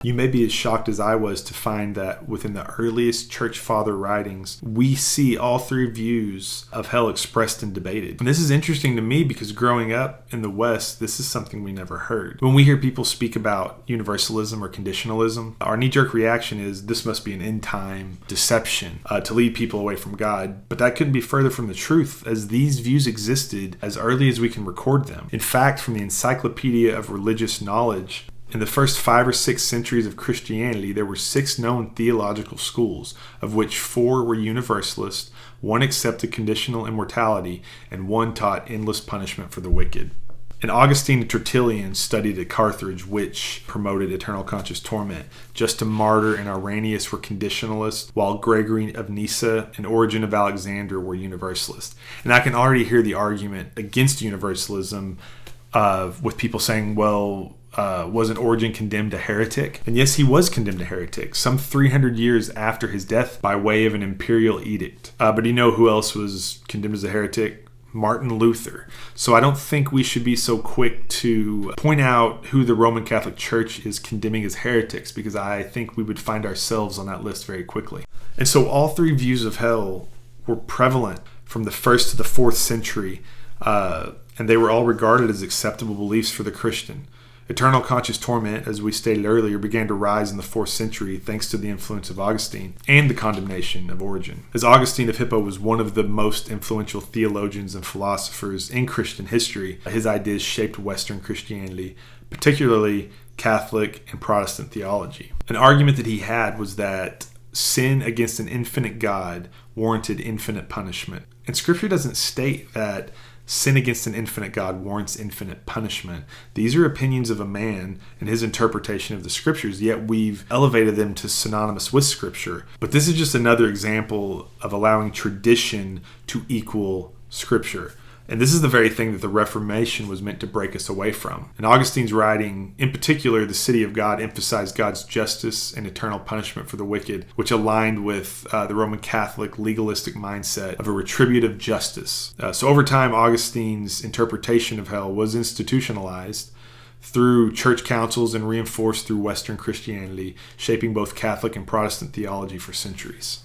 You may be as shocked as I was to find that within the earliest church father writings, we see all three views of hell expressed and debated. And this is interesting to me because growing up in the West, this is something we never heard. When we hear people speak about universalism or conditionalism, our knee-jerk reaction is this must be an end-time deception to lead people away from God. But that couldn't be further from the truth, as these views existed as early as we can record them. In fact, from the Encyclopedia of Religious Knowledge, in the first 5 or 6 centuries of Christianity, there were 6 known theological schools, of which 4 were universalist, 1 accepted conditional immortality, and 1 taught endless punishment for the wicked. And Augustine and Tertullian studied at Carthage, which promoted eternal conscious torment. Justin Martyr and Irenaeus were conditionalists, while Gregory of Nyssa and Origen of Alexandria were universalists. And I can already hear the argument against universalism with people saying, well, wasn't Origen condemned a heretic? And yes, he was condemned a heretic, some 300 years after his death by way of an imperial edict. But you know who else was condemned as a heretic? Martin Luther. So I don't think we should be so quick to point out who the Roman Catholic Church is condemning as heretics, because I think we would find ourselves on that list very quickly. And so all three views of hell were prevalent from the 1st to the 4th century, and they were all regarded as acceptable beliefs for the Christian. Eternal conscious torment, as we stated earlier, began to rise in the 4th century thanks to the influence of Augustine and the condemnation of Origen. As Augustine of Hippo was one of the most influential theologians and philosophers in Christian history, his ideas shaped Western Christianity, particularly Catholic and Protestant theology. An argument that he had was that sin against an infinite God warranted infinite punishment. And Scripture doesn't state that sin against an infinite God warrants infinite punishment. These are opinions of a man and his interpretation of the Scriptures, yet we've elevated them to synonymous with Scripture. But this is just another example of allowing tradition to equal Scripture. And this is the very thing that the Reformation was meant to break us away from. In Augustine's writing, in particular, the City of God emphasized God's justice and eternal punishment for the wicked, which aligned with the Roman Catholic legalistic mindset of a retributive justice. So over time, Augustine's interpretation of hell was institutionalized through church councils and reinforced through Western Christianity, shaping both Catholic and Protestant theology for centuries.